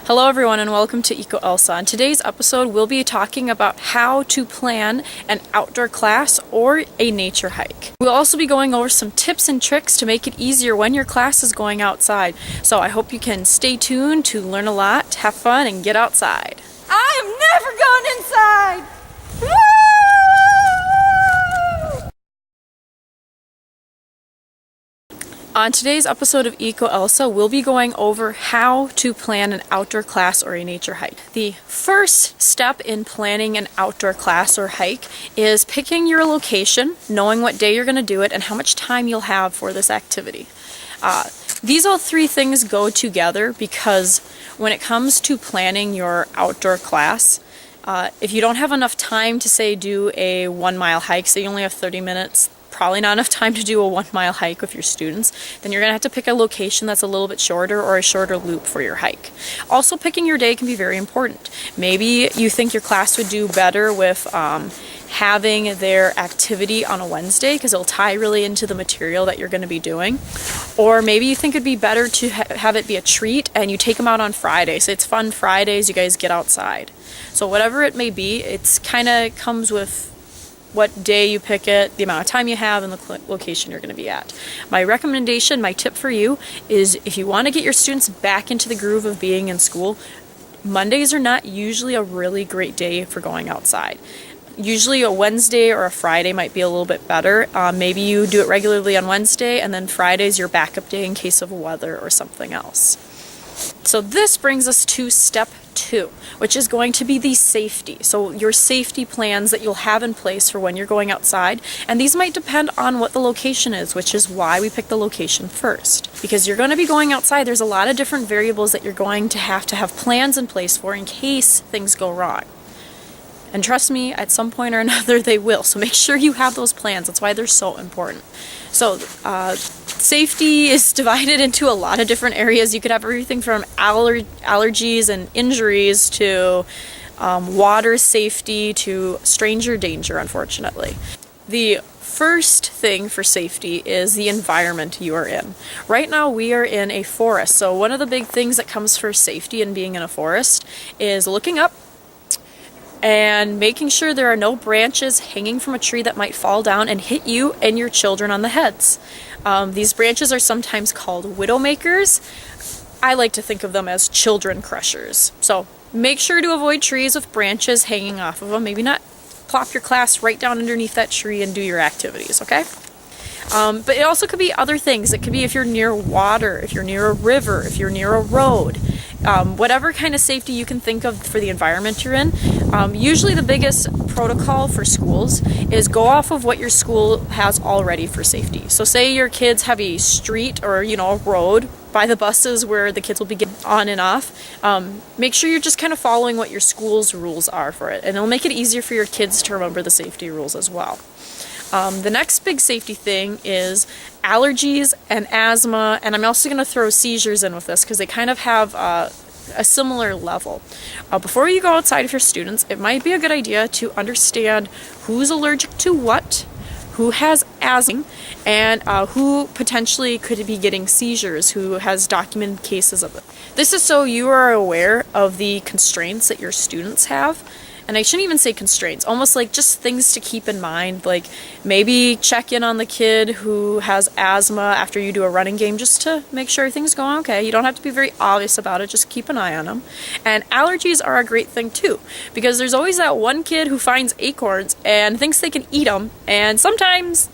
Hello everyone and welcome to EcoElsa. On today's episode we'll be talking about how to plan an outdoor class or a nature hike. We'll also be going over some tips and tricks to make it easier when your class is going outside. So I hope you can stay tuned to learn a lot, have fun, and get outside. I am never going inside! Woo! On today's episode of EcoElsa, we'll be going over how to plan an outdoor class or a nature hike. The first step in planning an outdoor class or hike is picking your location, knowing what day you're going to do it, and how much time you'll have for this activity. These all three things go together because when it comes to planning your outdoor class, if you don't have enough time to, say, do a 1 mile hike, say you only have 30 minutes, probably not enough time to do a 1 mile hike with your students, then you're going to have to pick a location that's a little bit shorter or a shorter loop for your hike. Also, picking your day can be very important. Maybe you think your class would do better with having their activity on a Wednesday because it'll tie really into the material that you're going to be doing. Or maybe you think it'd be better to have it be a treat and you take them out on Friday. So it's fun Fridays, you guys get outside. So whatever it may be, it's kind of comes with what day you pick it, the amount of time you have, and the location you're going to be at. My recommendation, my tip for you is if you want to get your students back into the groove of being in school, Mondays are not usually a really great day for going outside. Usually a Wednesday or a Friday might be a little bit better. Maybe you do it regularly on Wednesday and then Friday's your backup day in case of weather or something else. So this brings us to step 2, which is going to be the safety. So your safety plans that you'll have in place for when you're going outside, and these might depend on what the location is, which is why we pick the location first. Because you're going to be going outside, there's a lot of different variables that you're going to have plans in place for in case things go wrong. And trust me, at some point or another they will. So make sure you have those plans. That's why they're so important. So safety is divided into a lot of different areas. You could have everything from allergies and injuries to water safety to stranger danger, unfortunately. The first thing for safety is the environment you are in. Right now we are in a forest. So one of the big things that comes for safety in being in a forest is looking up and making sure there are no branches hanging from a tree that might fall down and hit you and your children on the heads. These branches are sometimes called widowmakers. I like to think of them as children crushers. So make sure to avoid trees with branches hanging off of them. Maybe not plop your class right down underneath that tree and do your activities, okay? But it also could be other things. It could be if you're near water, if you're near a river, if you're near a road. Whatever kind of safety you can think of for the environment you're in. Usually the biggest protocol for schools is go off of what your school has already for safety. So say your kids have a street or a road by the buses where the kids will be getting on and off. Make sure you're just kind of following what your school's rules are for it, and it'll make it easier for your kids to remember the safety rules as well. The next big safety thing is allergies and asthma, and I'm also going to throw seizures in with this because they kind of have a similar level. Before you go outside with your students, it might be a good idea to understand who's allergic to what, who has asthma, and who potentially could be getting seizures, who has documented cases of it. This is so you are aware of the constraints that your students have. And I shouldn't even say constraints, almost like just things to keep in mind, like maybe check in on the kid who has asthma after you do a running game just to make sure everything's going okay. You don't have to be very obvious about it, just keep an eye on them. And allergies are a great thing too, because there's always that one kid who finds acorns and thinks they can eat them, and sometimes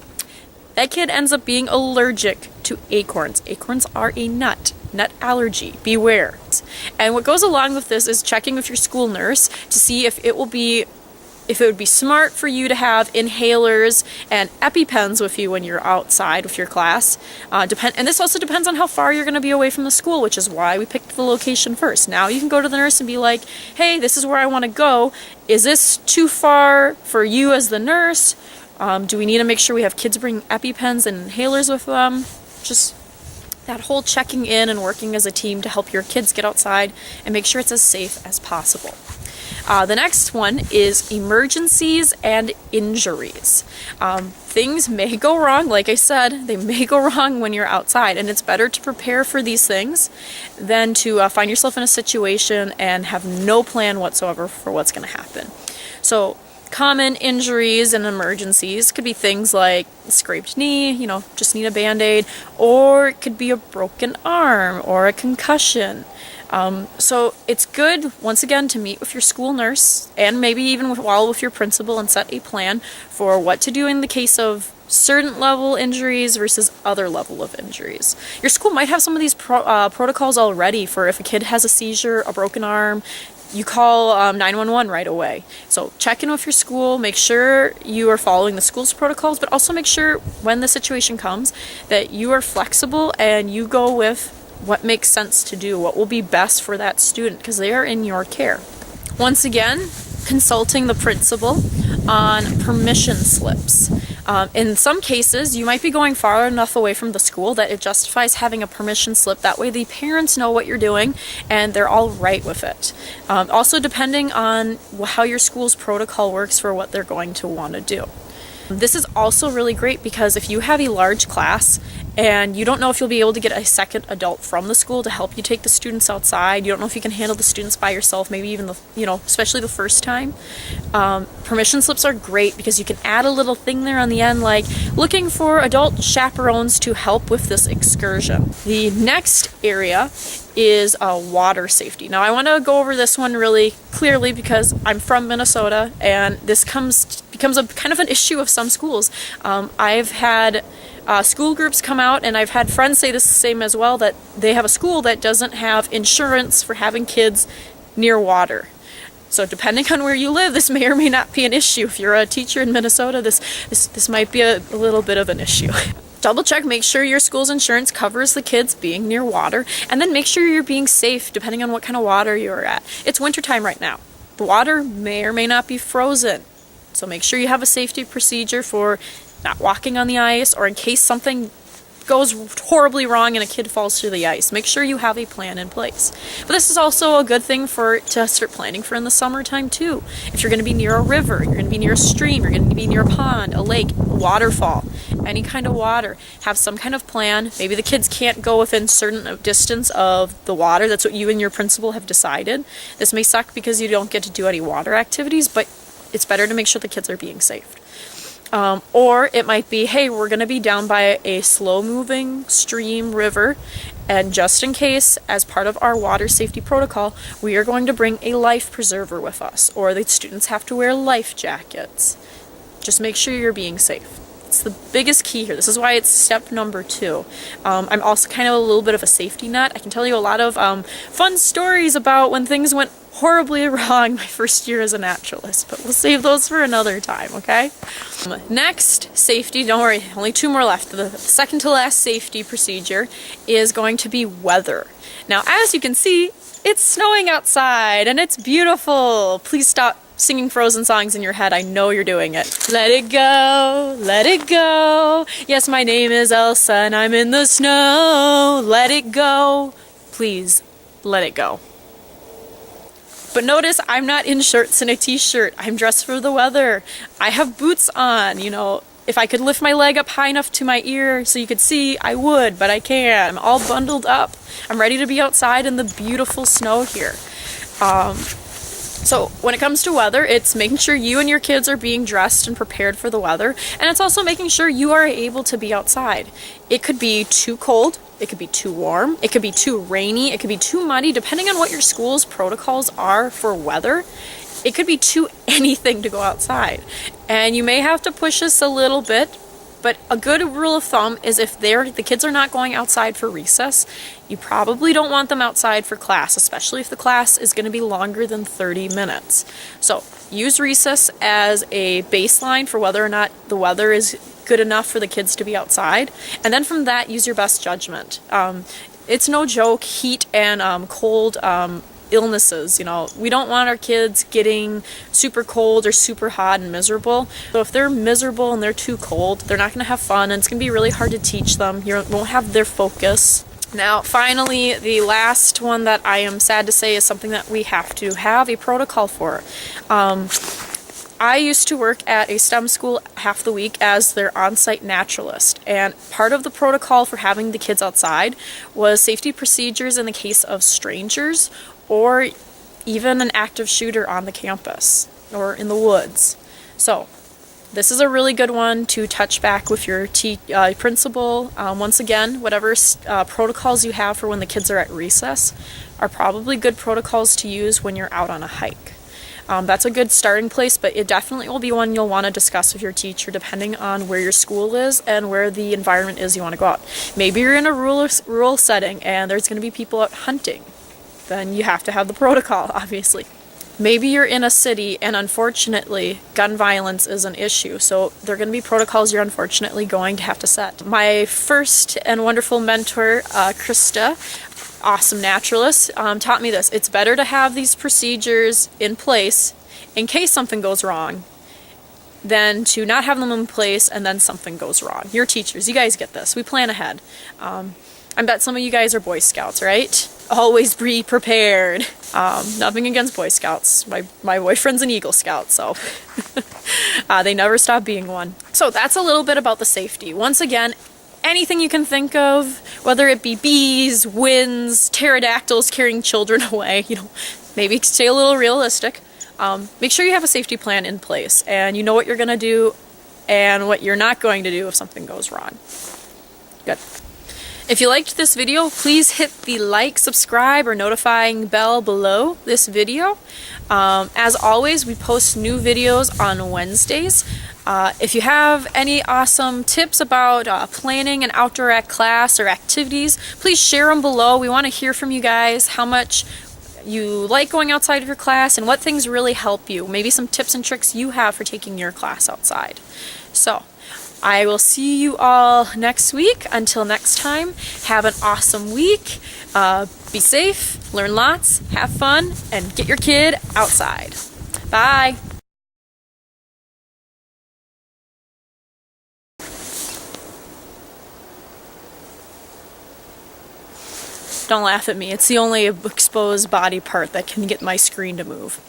that kid ends up being allergic to acorns. Acorns are a nut allergy. Beware. And what goes along with this is checking with your school nurse to see if it would be smart for you to have inhalers and EpiPens with you when you're outside with your class. And this also depends on how far you're going to be away from the school, which is why we picked the location first. Now you can go to the nurse and be like, hey, this is where I want to go. Is this too far for you as the nurse? Do we need to make sure we have kids bring EpiPens and inhalers with them? Just that whole checking in and working as a team to help your kids get outside and make sure it's as safe as possible. The next one is emergencies and injuries. Things may go wrong, like I said, they may go wrong when you're outside, and it's better to prepare for these things than to find yourself in a situation and have no plan whatsoever for what's going to happen. So common injuries and emergencies could be things like scraped knee, just need a band-aid, or it could be a broken arm or a concussion. So it's good, once again, to meet with your school nurse and maybe even with your principal and set a plan for what to do in the case of certain level injuries versus other level of injuries. Your school might have some of these protocols already for if a kid has a seizure, a broken arm, you call 911 right away. So check in with your school, make sure you are following the school's protocols, but also make sure when the situation comes that you are flexible and you go with what makes sense to do, what will be best for that student, because they are in your care. Once again, consulting the principal on permission slips. In some cases, you might be going far enough away from the school that it justifies having a permission slip. That way the parents know what you're doing and they're all right with it. Also, depending on how your school's protocol works for what they're going to want to do. This is also really great because if you have a large class and you don't know if you'll be able to get a second adult from the school to help you take the students outside, you don't know if you can handle the students by yourself, maybe even especially the first time, permission slips are great because you can add a little thing there on the end like looking for adult chaperones to help with this excursion. The next area is water safety. Now I want to go over this one really clearly because I'm from Minnesota and this becomes a kind of an issue of some schools. I've had school groups come out and I've had friends say this the same as well, that they have a school that doesn't have insurance for having kids near water. So depending on where you live, this may or may not be an issue. If you're a teacher in Minnesota, this might be a little bit of an issue. Double check, make sure your school's insurance covers the kids being near water, and then make sure you're being safe depending on what kind of water you're at. It's wintertime right now. The water may or may not be frozen. So make sure you have a safety procedure for not walking on the ice or in case something goes horribly wrong and a kid falls through the ice. Make sure you have a plan in place. But this is also a good thing to start planning for in the summertime too. If you're going to be near a river, you're going to be near a stream, you're going to be near a pond, a lake, a waterfall, any kind of water, have some kind of plan. Maybe the kids can't go within certain distance of the water. That's what you and your principal have decided. This may suck because you don't get to do any water activities, but it's better to make sure the kids are being safe. Or it might be, hey, we're going to be down by a slow-moving stream, river, and just in case, as part of our water safety protocol, we are going to bring a life preserver with us, or the students have to wear life jackets. Just make sure you're being safe. It's the biggest key here. This is why it's step number 2. I'm also kind of a little bit of a safety nut. I can tell you a lot of fun stories about when things went horribly wrong my first year as a naturalist, but we'll save those for another time, okay? Next, safety, don't worry, only 2 more left. The second to last safety procedure is going to be weather. Now, as you can see, it's snowing outside and it's beautiful. Please stop singing Frozen songs in your head. I know you're doing it. Let it go, let it go. Yes, my name is Elsa and I'm in the snow. Let it go. Please, let it go. But notice I'm not in shorts and a t-shirt. I'm dressed for the weather. I have boots on, If I could lift my leg up high enough to my ear so you could see, I would, but I can't. I'm all bundled up. I'm ready to be outside in the beautiful snow here. So when it comes to weather, it's making sure you and your kids are being dressed and prepared for the weather, and it's also making sure you are able to be outside. It could be too cold, it could be too warm, it could be too rainy, it could be too muddy, depending on what your school's protocols are for weather. It could be too anything to go outside. And you may have to push this a little bit, but a good rule of thumb is if the kids are not going outside for recess, you probably don't want them outside for class, especially if the class is going to be longer than 30 minutes. So use recess as a baseline for whether or not the weather is good enough for the kids to be outside. And then from that, use your best judgment. It's no joke, heat and cold illnesses. We don't want our kids getting super cold or super hot and miserable. So if they're miserable and they're too cold, they're not going to have fun and it's going to be really hard to teach them. You won't have their focus. Now, finally, the last one that I am sad to say is something that we have to have a protocol for. I used to work at a STEM school half the week as their on-site naturalist, and part of the protocol for having the kids outside was safety procedures in the case of strangers or even an active shooter on the campus or in the woods. So this is a really good one to touch back with your principal. Once again, whatever protocols you have for when the kids are at recess are probably good protocols to use when you're out on a hike. That's a good starting place, but it definitely will be one you'll want to discuss with your teacher depending on where your school is and where the environment is you want to go out. Maybe you're in a rural setting and there's going to be people out hunting. Then you have to have the protocol, obviously. Maybe you're in a city and unfortunately gun violence is an issue, so there are going to be protocols you're unfortunately going to have to set. My first and wonderful mentor, Krista, awesome naturalist, taught me this. It's better to have these procedures in place in case something goes wrong than to not have them in place and then something goes wrong. You're teachers, you guys get this. We plan ahead. I bet some of you guys are Boy Scouts, right? Always be prepared. Nothing against Boy Scouts. My boyfriend's an Eagle Scout, so they never stop being one. So that's a little bit about the safety. Once again, anything you can think of, whether it be bees, winds, pterodactyls carrying children away, maybe stay a little realistic. Make sure you have a safety plan in place and you know what you're going to do and what you're not going to do if something goes wrong. Good. If you liked this video, please hit the like, subscribe, or notifying bell below this video. As always, we post new videos on Wednesdays. If you have any awesome tips about planning an outdoor class or activities, please share them below. We want to hear from you guys how much you like going outside of your class and what things really help you. Maybe some tips and tricks you have for taking your class outside. So, I will see you all next week. Until next time, have an awesome week. Be safe, learn lots, have fun, and get your kid outside. Bye. Don't laugh at me. It's the only exposed body part that can get my screen to move.